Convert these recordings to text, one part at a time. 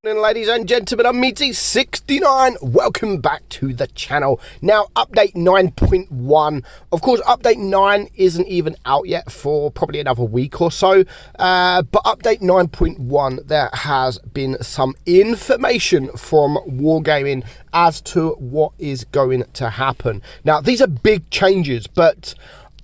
Ladies and gentlemen, I'm meadsy69. Welcome back to the channel. Now, update 9.1. Of course, update 9 isn't even out yet for probably another week or so. But update 9.1, there has been some information from Wargaming as to what is going to happen. Now, these are big changes, but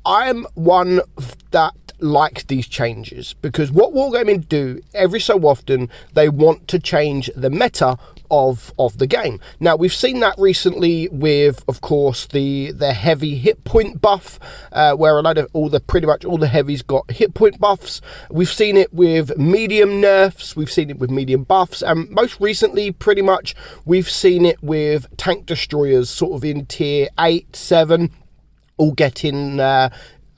I'm one that like these changes, because what Wargaming do every so often, they want to change the meta of the game. Now, we've seen that recently with, of course, the heavy hit point buff, where a lot of pretty much all the heavies got hit point buffs. We've seen it with medium nerfs, we've seen it with medium buffs, and most recently, pretty much, we've seen it with tank destroyers, sort of in tier 8, 7, all getting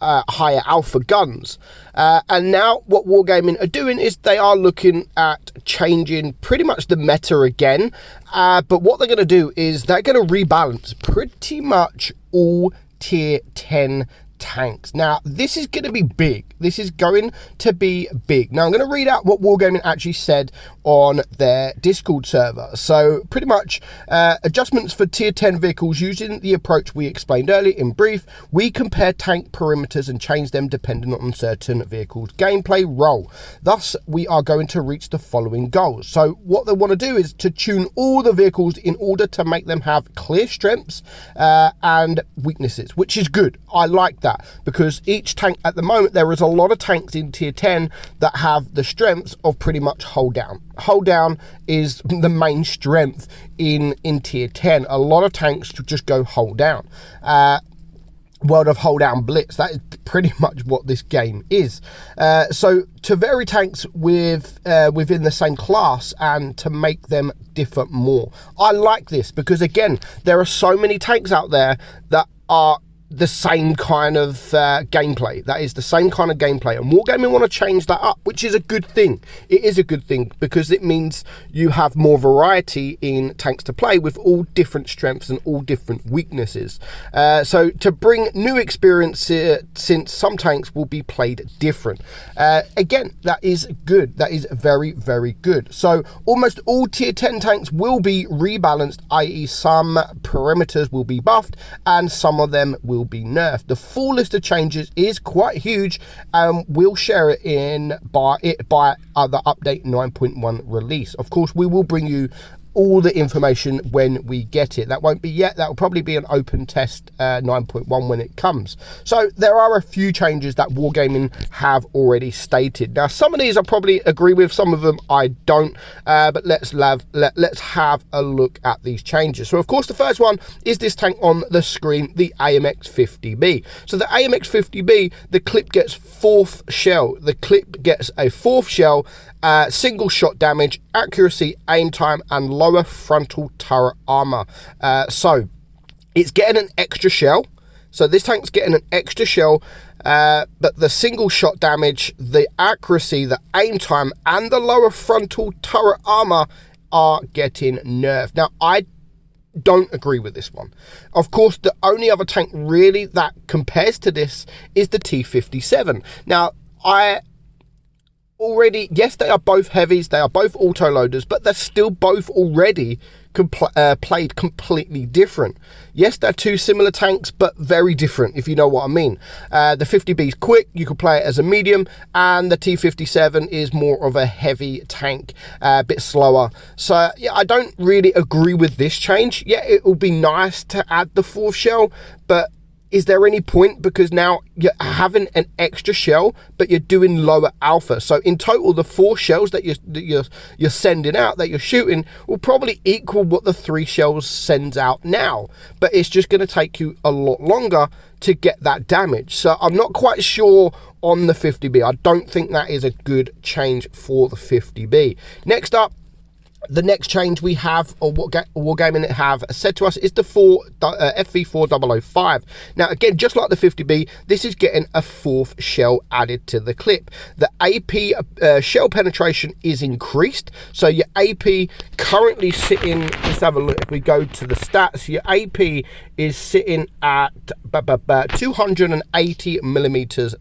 higher alpha guns. And now what Wargaming are doing is they are looking at changing pretty much the meta again. But what they're going to do is they're going to rebalance pretty much all tier 10 tanks. Now, this is going to be big. This is going to be big. Now, I'm going to read out what Wargaming actually said on their Discord server. So, pretty much, adjustments for tier 10 vehicles using the approach we explained earlier. In brief, we compare tank perimeters and change them depending on certain vehicles' gameplay role. Thus, we are going to reach the following goals. So, what they want to do is to tune all the vehicles in order to make them have clear strengths and weaknesses, which is good. I like that, because each tank at the moment, there is a lot of tanks in tier 10 that have the strengths of pretty much hold down. Hold down is the main strength in tier 10. A lot of tanks just go hold down. World of hold down blitz, that is pretty much what this game is. So to vary tanks within the same class and to make them differ more. I like this because, again, there are so many tanks out there that are the same kind of gameplay. That is the same kind of gameplay, and Wargaming want to change that up, which is a good thing. It is a good thing because it means you have more variety in tanks to play with all different strengths and all different weaknesses. So to bring new experience, since some tanks will be played different. Again, that is good. That is very, very good. So almost all tier 10 tanks will be rebalanced, i.e. some perimeters will be buffed and some of them will be nerfed. The full list of changes is quite huge, and we'll share it by the update 9.1 release. Of course, we will bring you all the information when we get it. That won't be yet. That will probably be an open test 9.1 when it comes. So there are a few changes that Wargaming have already stated. Now, some of these I probably agree with, some of them I don't. But let's have a look at these changes. So, of course, the first one is this tank on the screen, the AMX-50B. So the AMX-50B, the clip gets 4th shell. The clip gets a 4th shell, single shot damage, accuracy, aim time, and lower frontal turret armor. So it's getting an extra shell. So this tank's getting an extra shell, but the single shot damage, the accuracy, the aim time, and the lower frontal turret armor are getting nerfed. Now, I don't agree with this one. Of course, the only other tank really that compares to this is the T57. Now, yes, they are both heavies, they are both auto-loaders, but they're still both already played completely different. Yes, they're two similar tanks, but very different, if you know what I mean. The 50B is quick, you could play it as a medium, and the T57 is more of a heavy tank, a bit slower. So, yeah, I don't really agree with this change. Yeah, it will be nice to add the 4th shell, but is there any point? Because now you're having an extra shell, but you're doing lower alpha. So in total, the 4 shells that you're sending out, that you're shooting, will probably equal what the 3 shells sends out now. But it's just going to take you a lot longer to get that damage. So I'm not quite sure on the 50B. I don't think that is a good change for the 50B. Next up, the next change we have, or what Wargaming have said to us, is the FV4005. Now, again, just like the 50B, this is getting a 4th shell added to the clip. The AP shell penetration is increased, so your AP currently sitting, let's have a look, if we go to the stats, your AP is sitting at 280 millimeters.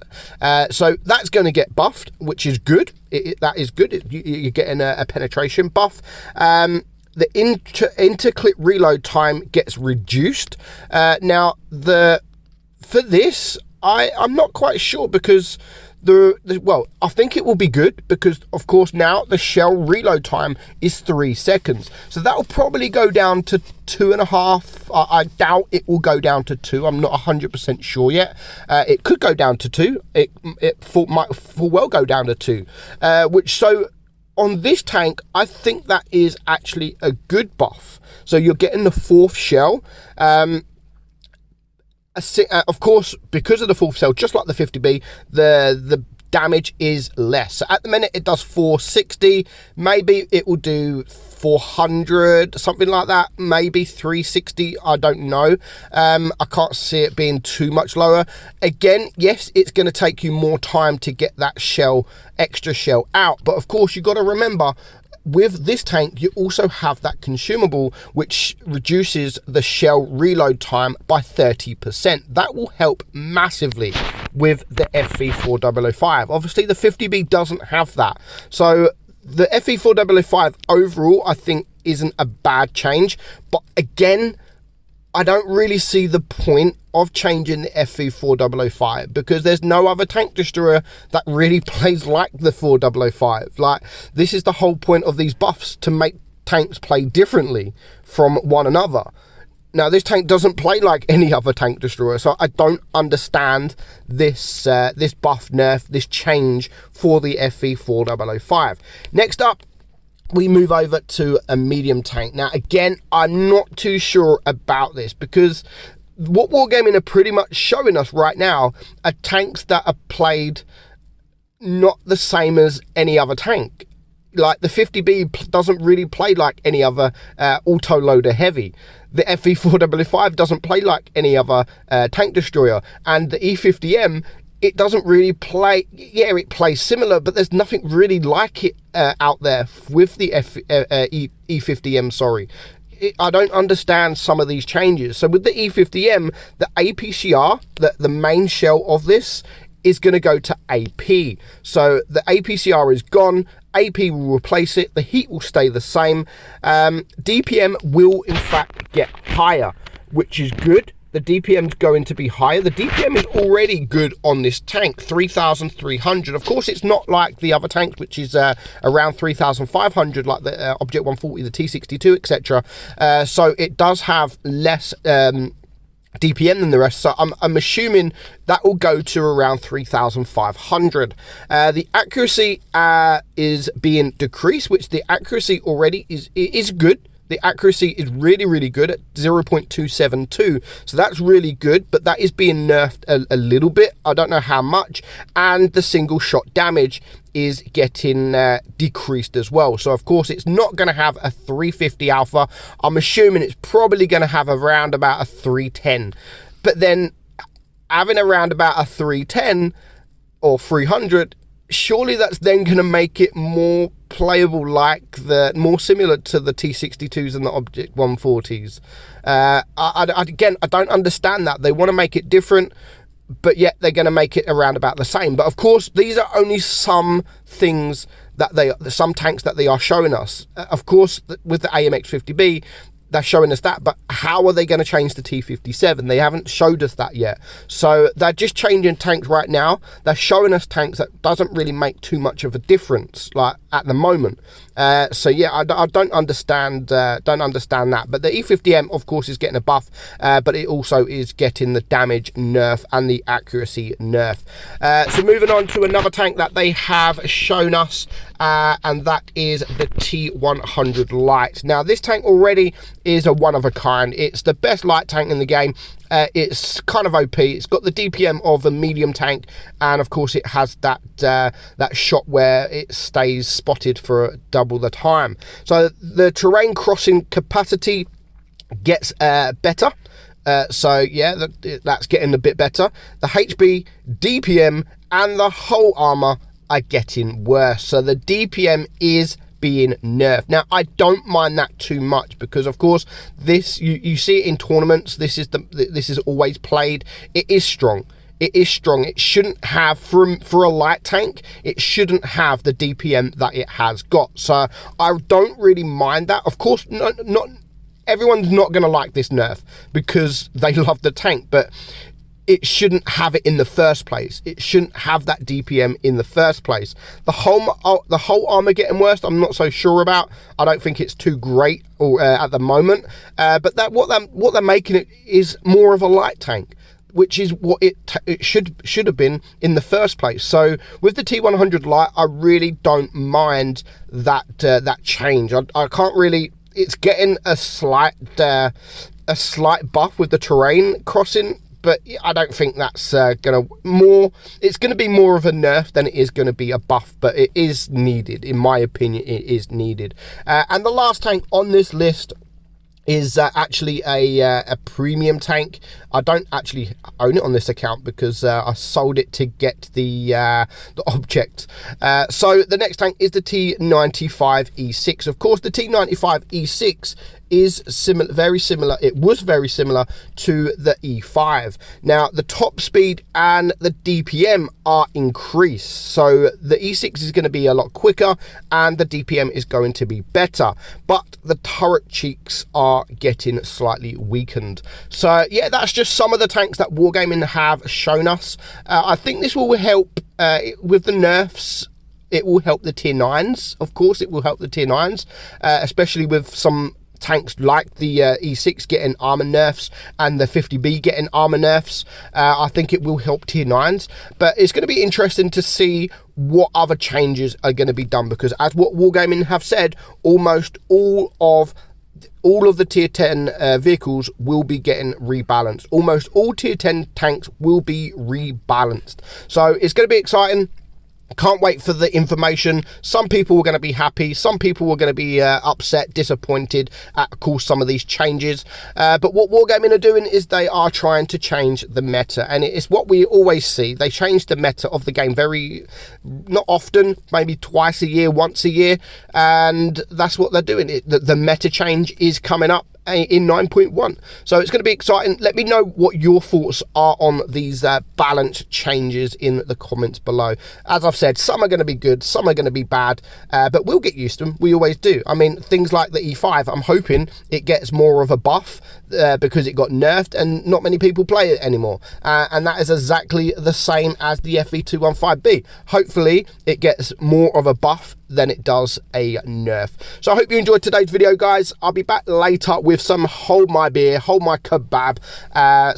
So that's going to get buffed, which is good. That is good. You're getting a penetration buff. The interclip reload time gets reduced. Now, for this, I'm not quite sure, because well, I think it will be good, because of course now the shell reload time is 3 seconds, so that will probably go down to 2.5. I doubt it will go down to 2. I'm not 100% sure yet. It could go down to 2. It might full well go down to 2, so on this tank, I think that is actually a good buff. So you're getting the 4th shell. Of course, because of the 4th shell, just like the 50B, the damage is less. So at the minute, it does 460. Maybe it will do 400, something like that. Maybe 360. I don't know. I can't see it being too much lower. Again, yes, it's going to take you more time to get that extra shell out. But of course, you've got to remember, with this tank, you also have that consumable, which reduces the shell reload time by 30%. That will help massively with the FV4005. Obviously, the 50B doesn't have that. So the FV4005 overall, I think, isn't a bad change. But again, I don't really see the point of changing the FV4005, because there's no other tank destroyer that really plays like the 4005. Like, this is the whole point of these buffs, to make tanks play differently from one another. Now, this tank doesn't play like any other tank destroyer, so I don't understand this this buff nerf, this change for the FV4005. Next up, we move over to a medium tank. Now, again, I'm not too sure about this, because what Wargaming are pretty much showing us right now are tanks that are played not the same as any other tank. Like, the 50B doesn't really play like any other auto-loader heavy. The FV4005 doesn't play like any other tank destroyer. And the E50M, it doesn't really play, yeah, it plays similar, but there's nothing really like it out there with the E50M, sorry. I don't understand some of these changes. So with the E50M, the APCR, the main shell of this, is going to go to AP. So the APCR is gone, AP will replace it, the heat will stay the same. DPM will in fact get higher, which is good. The DPM is going to be higher. The DPM is already good on this tank, 3,300. Of course, it's not like the other tanks, which is around 3,500, like the Object 140, the T62, etc. So it does have less DPM than the rest. So I'm assuming that will go to around 3,500. The accuracy is being decreased, which the accuracy already is good. The accuracy is really, really good at 0.272. So that's really good, but that is being nerfed a little bit. I don't know how much. And the single shot damage is getting decreased as well. So of course, it's not going to have a 350 alpha. I'm assuming it's probably going to have around about a 310. But then having around about a 310 or 300, surely that's then going to make it more playable, like more similar to the T62s and the Object 140s. Again, I don't understand that. They want to make it different, but yet they're going to make it around about the same. But of course, these are only some things that some tanks that they are showing us. Of course, with the AMX 50B, they're showing us that, but how are they going to change the T57? They haven't showed us that yet. So they're just changing tanks right now. They're showing us tanks that doesn't really make too much of a difference, like at the moment. So yeah, I don't understand that. But the E50M, of course, is getting a buff, but it also is getting the damage nerf and the accuracy nerf. So moving on to another tank that they have shown us, and that is the T100 Light. Now, this tank already is a one of a kind. It's the best light tank in the game. It's kind of OP. It's got the DPM of a medium tank, and of course it has that that shot where it stays spotted for double the time. So the terrain crossing capacity gets better. So yeah, that's getting a bit better. The HB, DPM, and the whole armor are getting worse. So the DPM is being nerfed. Now, I don't mind that too much because, of course, this you see it in tournaments. This is always played. It is strong. It is strong. It shouldn't have, for a light tank, it shouldn't have the DPM that it has got. So I don't really mind that. Of course, not everyone's not going to like this nerf because they love the tank, but it shouldn't have it in the first place. It shouldn't have that DPM in the first place. The whole armor getting worse, I'm not so sure about. I don't think it's too great at the moment. But what they're making it is more of a light tank, which is what it should have been in the first place. So with the T100 Light, I really don't mind that change. I can't really. It's getting a slight buff with the terrain crossing, but I don't think that's it's gonna be more of a nerf than it is gonna be a buff, but it is needed. In my opinion, it is needed. And the last tank on this list is actually a premium tank. I don't actually own it on this account because I sold it to get the object. So the next tank is the T95 E6. Of course, the T95 E6 is very similar. It was very similar to the E5. Now, the top speed and the DPM are increased. So the E6 is going to be a lot quicker and the DPM is going to be better. But the turret cheeks are getting slightly weakened. So yeah, that's just some of the tanks that Wargaming have shown us. I think this will help with the nerfs. It will help the tier 9s. Of course, it will help the tier 9s, especially with some tanks like the E6 getting armor nerfs and the 50B getting armor nerfs. I think it will help tier 9s, but it's going to be interesting to see what other changes are going to be done, because as what Wargaming have said, almost all of the tier 10 vehicles will be getting rebalanced. Almost all tier 10 tanks will be rebalanced. So it's going to be exciting. Can't wait for the information. Some people were going to be happy. Some people were going to be upset, disappointed at, of course, some of these changes. But what Wargaming are doing is they are trying to change the meta. And it's what we always see. They change the meta of the game not often, maybe twice a year, once a year. And that's what they're doing. The meta change is coming up in 9.1. So it's going to be exciting. Let me know what your thoughts are on these balance changes in the comments below. As I've said, some are going to be good, some are going to be bad, but we'll get used to them. We always do. I mean, things like the E5, I'm hoping it gets more of a buff because it got nerfed and not many people play it anymore. And that is exactly the same as the FV215B. Hopefully it gets more of a buff than it does a nerf. So I hope you enjoyed today's video, guys. I'll be back later with some hold my beer, hold my kebab.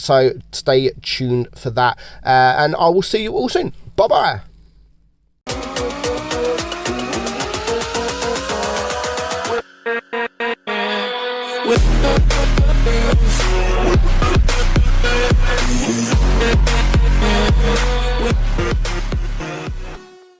So stay tuned for that. And I will see you all soon. Bye-bye.